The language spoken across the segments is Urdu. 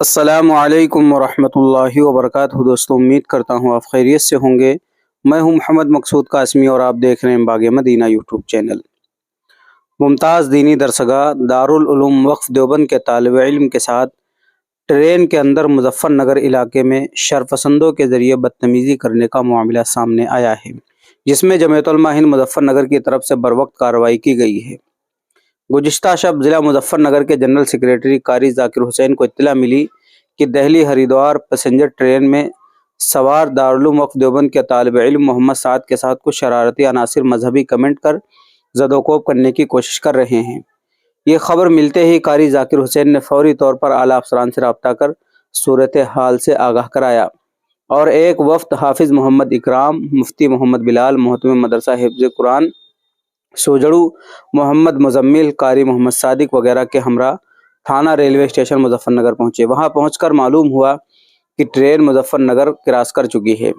السلام علیکم ورحمۃ اللہ وبرکاتہ دوستوں، امید کرتا ہوں آپ خیریت سے ہوں گے۔ میں ہوں محمد مقصود قاسمی اور آپ دیکھ رہے ہیں باغ مدینہ یوٹیوب چینل۔ ممتاز دینی درسگاہ دارالعلوم وقف دیوبند کے طالب علم کے ساتھ ٹرین کے اندر مظفر نگر علاقے میں شرپسندوں کے ذریعے بدتمیزی کرنے کا معاملہ سامنے آیا ہے، جس میں جمعیت علماء ہند مظفر نگر کی طرف سے بروقت کارروائی کی گئی ہے۔ گزشتہ شب ضلع مظفر نگر کے جنرل سیکریٹری قاری ذاکر حسین کو اطلاع ملی کہ دہلی ہریدوار پیسنجر ٹرین میں سوار دارالعلوم وقف دیوبند کے طالب علم محمد سعد کے ساتھ کچھ شرارتی عناصر مذہبی کمنٹ کر زد و کوب کرنے کی کوشش کر رہے ہیں۔ یہ خبر ملتے ہی قاری ذاکر حسین نے فوری طور پر اعلیٰ افسران سے رابطہ کر صورتحال سے آگاہ کرایا اور ایک وفد حافظ محمد اکرام، مفتی محمد بلال، محتمم مدرسہ حفظ قرآن سوجڑو، محمد مزمل، قاری محمد صادق وغیرہ کے ہمراہ تھانہ ریلوے اسٹیشن مظفر نگر پہنچے۔ وہاں پہنچ کر معلوم ہوا کہ ٹرین مظفر نگر کراس کر چکی ہے،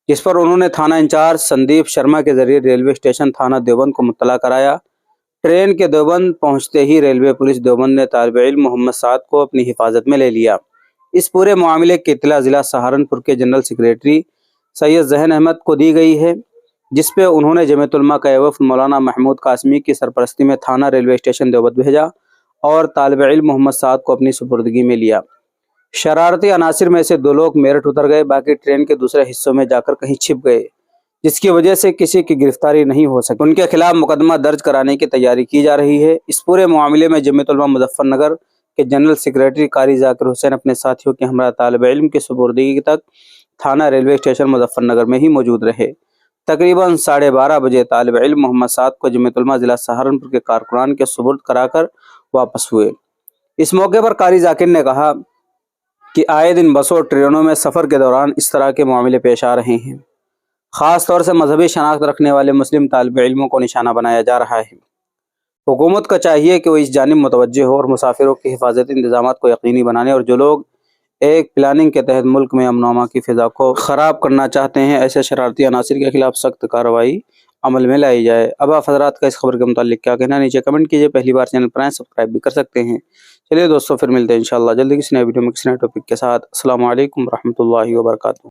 جس پر انہوں نے تھانہ انچارج سندیپ شرما کے ذریعے ریلوے اسٹیشن تھانہ دیوبند کو مطلع کرایا۔ ٹرین کے دیوبند پہنچتے ہی ریلوے پولیس دیوبند نے طالب علم محمد سعد کو اپنی حفاظت میں لے لیا۔ اس پورے معاملے کی اطلاع ضلع سہارنپور کے جنرل سیکریٹری سید ذہین احمد کو دی گئی ہے، جس پہ انہوں نے جمعیت علماء کا وفد مولانا محمود قاسمی کی سرپرستی میں تھانہ ریلوے اسٹیشن دیوبند بھیجا اور طالب علم محمد سعد کو اپنی سپردگی میں لیا۔ شرارتی عناصر میں سے 2 لوگ میرٹھ اتر گئے، باقی ٹرین کے دوسرے حصوں میں جا کر کہیں چھپ گئے، جس کی وجہ سے کسی کی گرفتاری نہیں ہو سکی۔ ان کے خلاف مقدمہ درج کرانے کی تیاری کی جا رہی ہے۔ اس پورے معاملے میں جمعیت علماء مظفر نگر کے جنرل سیکریٹری قاری ذاکر حسین اپنے ساتھیوں کے ہمراہ طالب علم کی سپردگی تک تھانہ ریلوے اسٹیشن مظفر نگر میں ہی موجود رہے۔ تقریباً 12:30 بجے طالب علم محمد سعد کو جمعیت علماء ضلع سہارنپور کے کارکنان کے سپرد کرا کر واپس ہوئے۔ اس موقع پر قاری ذاکر نے کہا کہ آئے دن بسوں اور ٹرینوں میں سفر کے دوران اس طرح کے معاملے پیش آ رہے ہیں، خاص طور سے مذہبی شناخت رکھنے والے مسلم طالب علموں کو نشانہ بنایا جا رہا ہے۔ حکومت کا چاہیے کہ وہ اس جانب متوجہ ہو اور مسافروں کی حفاظتی انتظامات کو یقینی بنانے، اور جو لوگ ایک پلاننگ کے تحت ملک میں امن و امان کی فضا کو خراب کرنا چاہتے ہیں، ایسے شرارتی عناصر کے خلاف سخت کارروائی عمل میں لائی جائے۔ اب آپ حضرات کا اس خبر کے متعلق کیا کہنا ہے، نیچے کمنٹ کیجئے۔ پہلی بار چینل پر آئیں سبسکرائب بھی کر سکتے ہیں۔ چلیے دوستوں، پھر ملتے ہیں انشاءاللہ جلدی کسی نئے ویڈیو میں کسی نئے ٹاپک کے ساتھ۔ السلام علیکم ورحمۃ اللہ وبرکاتہ۔